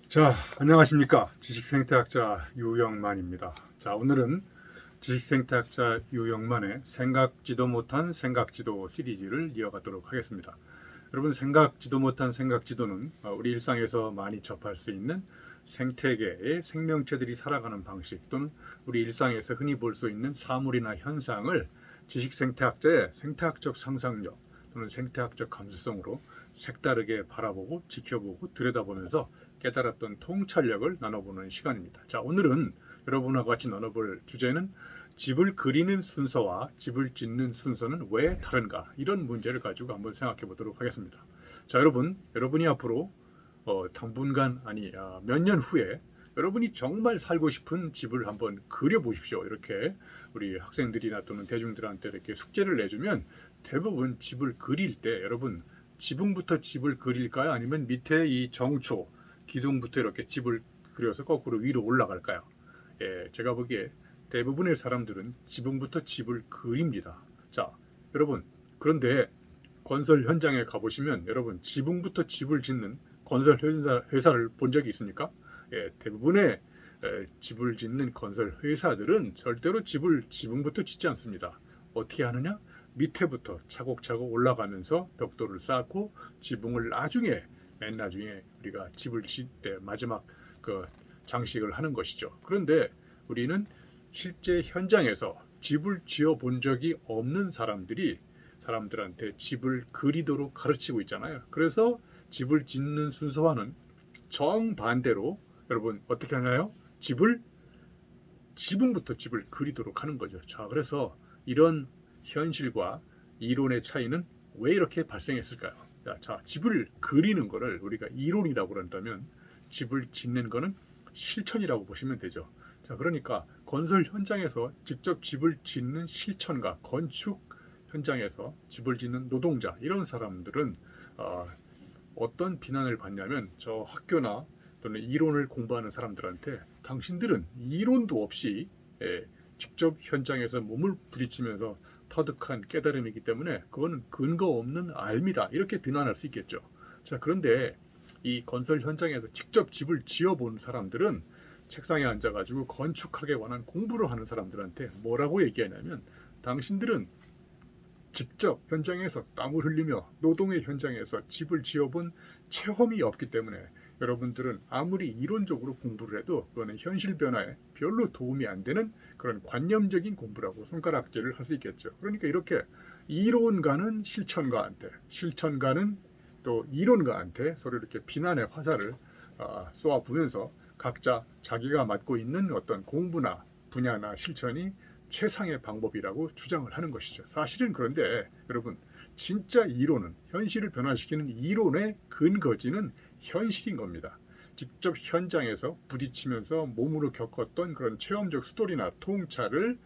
자, 안녕하십니까. 지식생태학자 유영만입니다. 자, 오늘은 지식생태학자 유영만의 생각지도 못한 생각지도 시리즈를 이어가도록 하겠습니다. 여러분, 생각지도 못한 생각지도는 우리 일상에서 많이 접할 수 있는 생태계의 생명체들이 살아가는 방식 또는 우리 일상에서 흔히 볼 수 있는 사물이나 현상을 지식생태학자의 생태학적 상상력 또는 생태학적 감수성으로 색다르게 바라보고 지켜보고 들여다보면서 깨달았던 통찰력을 나눠보는 시간입니다. 자, 오늘은 여러분과 같이 나눠볼 주제는 집을 그리는 순서와 집을 짓는 순서는 왜 다른가? 이런 문제를 가지고 한번 생각해 보도록 하겠습니다. 자, 여러분이 앞으로 당분간 몇 년 후에 여러분이 정말 살고 싶은 집을 한번 그려보십시오. 이렇게 우리 학생들이나 또는 대중들한테 이렇게 숙제를 내주면 대부분 집을 그릴 때 여러분 지붕부터 집을 그릴까요? 아니면 밑에 이 정초, 기둥부터 이렇게 집을 그려서 거꾸로 위로 올라갈까요? 예, 제가 보기에 대부분의 사람들은 지붕부터 집을 그립니다. 자, 여러분, 그런데 건설 현장에 가보시면 여러분 지붕부터 집을 짓는 건설 회사를 본 적이 있습니까? 예, 대부분의 집을 짓는 건설 회사들은 절대로 집을 지붕부터 짓지 않습니다. 어떻게 하느냐? 밑에부터 차곡차곡 올라가면서 벽돌을 쌓고 지붕을 맨 나중에 우리가 집을 짓을 때 마지막 그 장식을 하는 것이죠. 그런데 우리는 실제 현장에서 집을 지어 본 적이 없는 사람들한테 집을 그리도록 가르치고 있잖아요. 그래서 집을 짓는 순서와는 정반대로 여러분 어떻게 하나요? 지붕부터 집을 그리도록 하는 거죠. 자, 그래서 이런 현실과 이론의 차이는 왜 이렇게 발생했을까요? 자, 집을 그리는 거를 우리가 이론이라고 그런다면 집을 짓는 거는 실천이라고 보시면 되죠. 자, 그러니까 건설 현장에서 직접 집을 짓는 실천가, 건축 현장에서 집을 짓는 노동자 이런 사람들은 어떤 비난을 받냐면 저 학교나 또는 이론을 공부하는 사람들한테 당신들은 이론도 없이 직접 현장에서 몸을 부딪히면서 터득한 깨달음이기 때문에 그거는 근거 없는 알미다 이렇게 비난할 수 있겠죠. 자, 그런데 이 건설 현장에서 직접 집을 지어본 사람들은 책상에 앉아가지고 건축학에 관한 공부를 하는 사람들한테 뭐라고 얘기하냐면 당신들은 직접 현장에서 땀을 흘리며 노동의 현장에서 집을 지어본 체험이 없기 때문에 여러분들은 아무리 이론적으로 공부를 해도 그거는 현실 변화에 별로 도움이 안 되는 그런 관념적인 공부라고 손가락질을 할 수 있겠죠. 그러니까 이렇게 이론가는 실천가는 또 이론가한테 서로 이렇게 비난의 화살을 쏘아부면서 각자 자기가 맡고 있는 어떤 공부나 분야나 실천이 최상의 방법이라고 주장을 하는 것이죠. 사실은 그런데 여러분 진짜 이론은 현실을 변화시키는 이론의 근거지는 현실인 겁니다. 직접 현장에서 부딪히면서 몸으로 겪었던 그런 체험적 스토리나 통찰을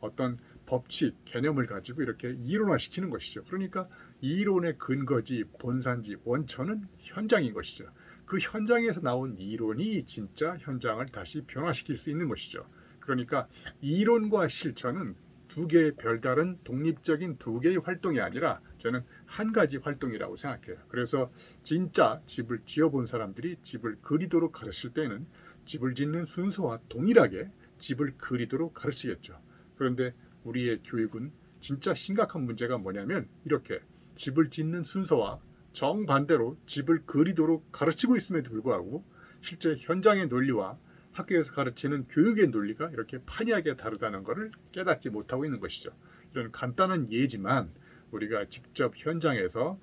어떤 법칙, 개념을 가지고 이렇게 이론화시키는 것이죠. 그러니까 이론의 근거지, 본산지, 원천은 현장인 것이죠. 그 현장에서 나온 이론이 진짜 현장을 다시 변화시킬 수 있는 것이죠. 그러니까 이론과 실천은 두 개의 별다른 독립적인 두 개의 활동이 아니라 저는 한 가지 활동이라고 생각해요. 그래서 진짜 집을 지어본 사람들이 집을 그리도록 가르칠 때는 집을 짓는 순서와 동일하게 집을 그리도록 가르치겠죠. 그런데 우리의 교육은 진짜 심각한 문제가 뭐냐면 이렇게 집을 짓는 순서와 정반대로 집을 그리도록 가르치고 있음에도 불구하고 실제 현장의 논리와 학교에서 가르치는 교육의 논리가 이렇게 판이하게 다르다는 것을 깨닫지 못하고 있는 것이죠. 이런 간단한 예지만 우리가 직접 현장에서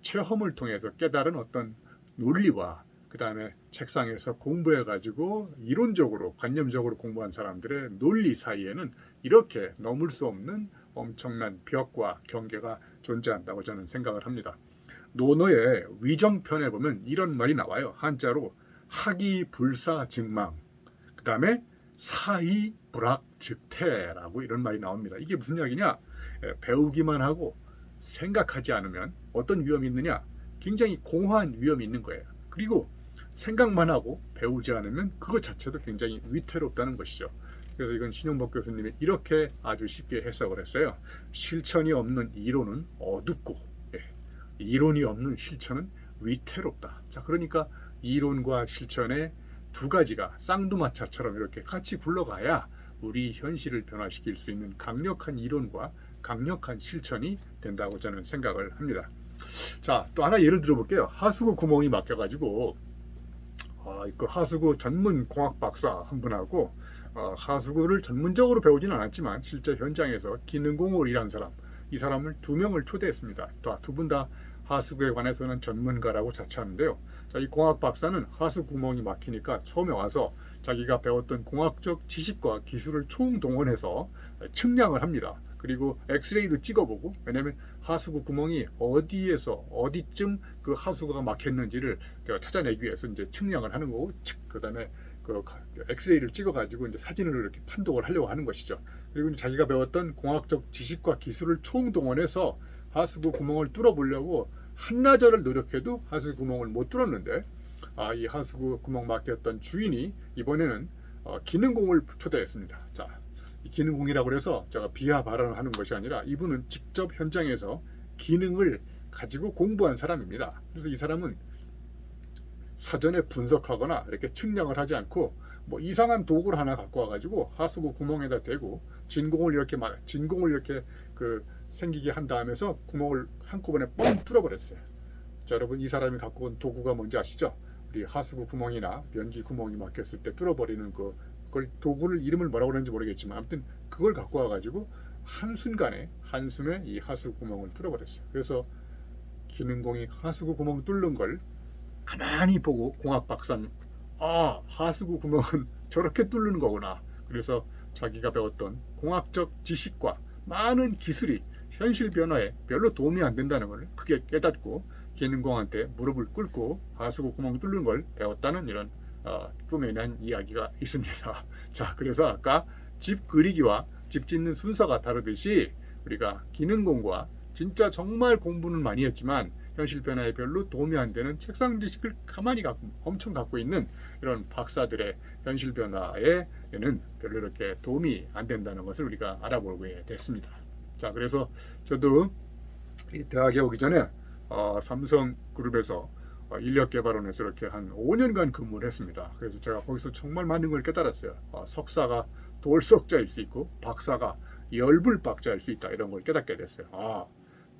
체험을 통해서 깨달은 어떤 논리와 그 다음에 책상에서 공부해가지고 이론적으로 관념적으로 공부한 사람들의 논리 사이에는 이렇게 넘을 수 없는 엄청난 벽과 경계가 존재한다고 저는 생각을 합니다. 논어의 위정편에 보면 이런 말이 나와요. 한자로 하기불사증망, 그 다음에 사이불학즉태라고 이런 말이 나옵니다. 이게 무슨 이야기냐? 배우기만 하고 생각하지 않으면 어떤 위험이 있느냐? 굉장히 공허한 위험이 있는 거예요. 그리고 생각만 하고 배우지 않으면 그것 자체도 굉장히 위태롭다는 것이죠. 그래서 이건 신용복 교수님이 이렇게 아주 쉽게 해석을 했어요. 실천이 없는 이론은 어둡고 이론이 없는 실천은 위태롭다. 자, 그러니까 이론과 실천의 두 가지가 쌍두마차처럼 이렇게 같이 굴러가야 우리 현실을 변화시킬 수 있는 강력한 이론과 강력한 실천이 된다고 저는 생각을 합니다. 자, 또 하나 예를 들어볼게요. 하수구 구멍이 막혀가지고 그 하수구 전문 공학 박사 한 분하고 하수구를 전문적으로 배우지는 않았지만 실제 현장에서 기능공으로 일한 사람, 이 사람을 두 명을 초대했습니다. 두 분 다 하수구에 관해서는 전문가라고 자처하는데요. 자, 이 공학 박사는 하수 구멍이 막히니까 처음에 와서 자기가 배웠던 공학적 지식과 기술을 총동원해서 측량을 합니다. 그리고 엑스레이도 찍어보고, 왜냐하면 하수구 구멍이 어디에서 어디쯤 그 하수구가 막혔는지를 찾아내기 위해서 이제 측량을 하는 거고, 그 다음에 그 엑스레이를 찍어가지고 이제 사진을 이렇게 판독을 하려고 하는 것이죠. 그리고 이제 자기가 배웠던 공학적 지식과 기술을 총동원해서 하수구 구멍을 뚫어보려고 한나절을 노력해도 하수구 구멍을 못 뚫었는데, 이 하수구 구멍 막혔던 주인이 이번에는 기능공을 초대했습니다. 자, 이 기능공이라고 해서 제가 비하 발언을 하는 것이 아니라 이분은 직접 현장에서 기능을 가지고 공부한 사람입니다. 그래서 이 사람은 사전에 분석하거나 이렇게 측량을 하지 않고 뭐 이상한 도구를 하나 갖고 와가지고 하수구 구멍에다 대고 진공을 이렇게 생기게 한 다음에서 구멍을 한꺼번에 뻥 뚫어버렸어요. 자, 여러분, 이 사람이 갖고 온 도구가 뭔지 아시죠? 우리 하수구 구멍이나 변기 구멍이 막혔을 때 뚫어버리는 그걸 도구를 이름을 뭐라고 그러는지 모르겠지만 아무튼 그걸 갖고 와가지고 한순간에 한숨에 이 하수구 구멍을 뚫어버렸어요. 그래서 기능공이 하수구 구멍 뚫는 걸 가만히 보고 공학 박사는 하수구 구멍은 저렇게 뚫는 거구나. 그래서 자기가 배웠던 공학적 지식과 많은 기술이 현실 변화에 별로 도움이 안 된다는 걸 크게 깨닫고 기능공한테 무릎을 꿇고 하수구 구멍 뚫는 걸 배웠다는 이런 꾸며낸 이야기가 있습니다. 자, 그래서 아까 집 그리기와 집 짓는 순서가 다르듯이 우리가 기능공과 진짜 정말 공부는 많이 했지만 현실 변화에 별로 도움이 안 되는 책상 지식을 가만히 엄청 갖고 있는 이런 박사들의 현실 변화에는 별로 이렇게 도움이 안 된다는 것을 우리가 알아보게 됐습니다. 자, 그래서 저도 이 대학에 오기 전에 삼성그룹에서 인력개발원에서 이렇게 한 5년간 근무를 했습니다. 그래서 제가 거기서 정말 많은 걸 깨달았어요. 석사가 돌석자일 수 있고 박사가 열불박자일 수 있다, 이런 걸 깨닫게 됐어요.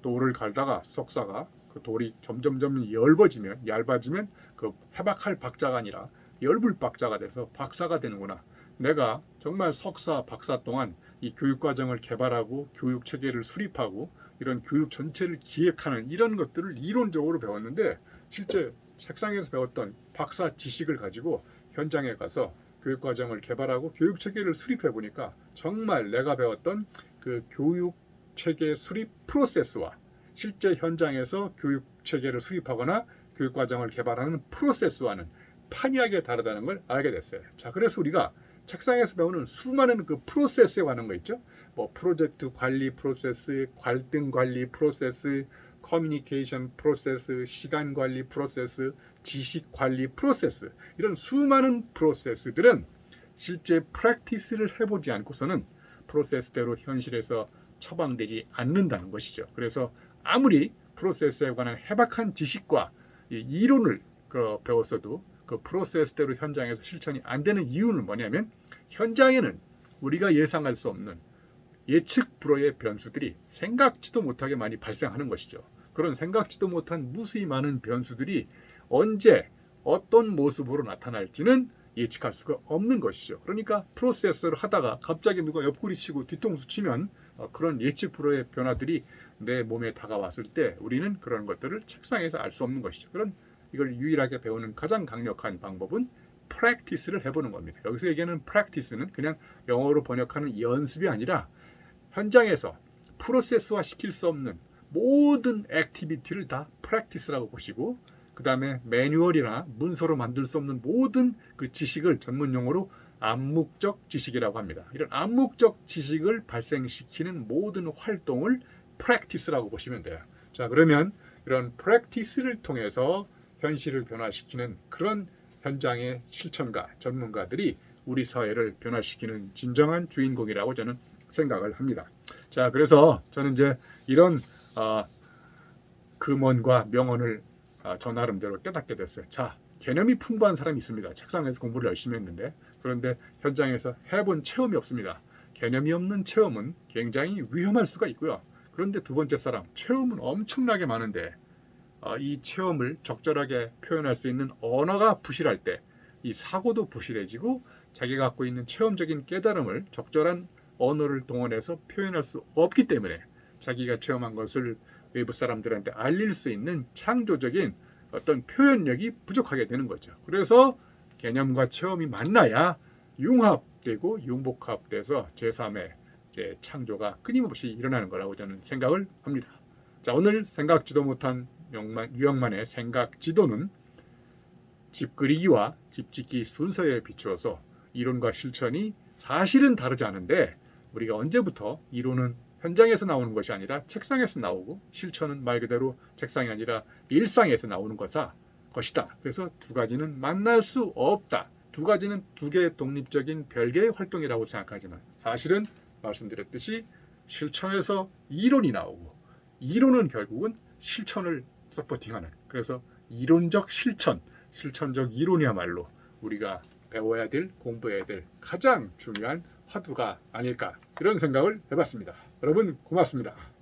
돌을 갈다가 석사가 그 돌이 점점 얇아지면 그 해박할 박자가 아니라 열불박자가 돼서 박사가 되는구나. 내가 정말 석사, 박사 동안 이 교육과정을 개발하고 교육체계를 수립하고 이런 교육 전체를 기획하는 이런 것들을 이론적으로 배웠는데, 실제 책상에서 배웠던 박사 지식을 가지고 현장에 가서 교육과정을 개발하고 교육체계를 수립해 보니까 정말 내가 배웠던 그 교육체계 수립 프로세스와 실제 현장에서 교육체계를 수립하거나 교육과정을 개발하는 프로세스와는 판이하게 다르다는 걸 알게 됐어요. 자, 그래서 우리가 책상에서 배우는 수많은 그 프로세스에 관한 거 있죠. 뭐 프로젝트 관리 프로세스, 갈등 관리 프로세스, 커뮤니케이션 프로세스, 시간 관리 프로세스, 지식 관리 프로세스, 이런 수많은 프로세스들은 실제 프랙티스를 해보지 않고서는 프로세스대로 현실에서 처방되지 않는다는 것이죠. 그래서 아무리 프로세스에 관한 해박한 지식과 이론을 배웠어도 그 프로세스대로 현장에서 실천이 안 되는 이유는 뭐냐면, 현장에는 우리가 예상할 수 없는 예측 불허의 변수들이 생각지도 못하게 많이 발생하는 것이죠. 그런 생각지도 못한 무수히 많은 변수들이 언제 어떤 모습으로 나타날지는 예측할 수가 없는 것이죠. 그러니까 프로세스를 하다가 갑자기 누가 옆구리 치고 뒤통수 치면 그런 예측 불허의 변화들이 내 몸에 다가왔을 때 우리는 그런 것들을 책상에서 알 수 없는 것이죠. 이걸 유일하게 배우는 가장 강력한 방법은 프랙티스를 해보는 겁니다. 여기서 얘기하는 프랙티스는 그냥 영어로 번역하는 연습이 아니라 현장에서 프로세스화 시킬 수 없는 모든 액티비티를 다 프랙티스라고 보시고, 그 다음에 매뉴얼이나 문서로 만들 수 없는 모든 그 지식을 전문 용어로 암묵적 지식이라고 합니다. 이런 암묵적 지식을 발생시키는 모든 활동을 프랙티스라고 보시면 돼요. 자, 그러면 이런 프랙티스를 통해서 현실을 변화시키는 그런 현장의 실천가, 전문가들이 우리 사회를 변화시키는 진정한 주인공이라고 저는 생각을 합니다. 자, 그래서 저는 이제 이런 금언과 명언을 저 나름대로 깨닫게 됐어요. 자, 개념이 풍부한 사람이 있습니다. 책상에서 공부를 열심히 했는데 그런데 현장에서 해본 체험이 없습니다. 개념이 없는 체험은 굉장히 위험할 수가 있고요. 그런데 두 번째 사람, 체험은 엄청나게 많은데 이 체험을 적절하게 표현할 수 있는 언어가 부실할 때 이 사고도 부실해지고 자기가 갖고 있는 체험적인 깨달음을 적절한 언어를 동원해서 표현할 수 없기 때문에 자기가 체험한 것을 외부 사람들한테 알릴 수 있는 창조적인 어떤 표현력이 부족하게 되는 거죠. 그래서 개념과 체험이 만나야 융합되고 융복합돼서 제3의 창조가 끊임없이 일어나는 거라고 저는 생각을 합니다. 자, 오늘 생각지도 못한 유영만의 생각 지도는 집 그리기와 집 짓기 순서에 비추어서 이론과 실천이 사실은 다르지 않은데 우리가 언제부터 이론은 현장에서 나오는 것이 아니라 책상에서 나오고 실천은 말 그대로 책상이 아니라 일상에서 나오는 것이다. 그래서 두 가지는 만날 수 없다. 두 가지는 두 개의 독립적인 별개의 활동이라고 생각하지만 사실은 말씀드렸듯이 실천에서 이론이 나오고 이론은 결국은 실천을 서포팅하는, 그래서 이론적 실천, 실천적 이론이야말로 우리가 배워야 될, 공부해야 될 가장 중요한 화두가 아닐까, 이런 생각을 해봤습니다. 여러분 고맙습니다.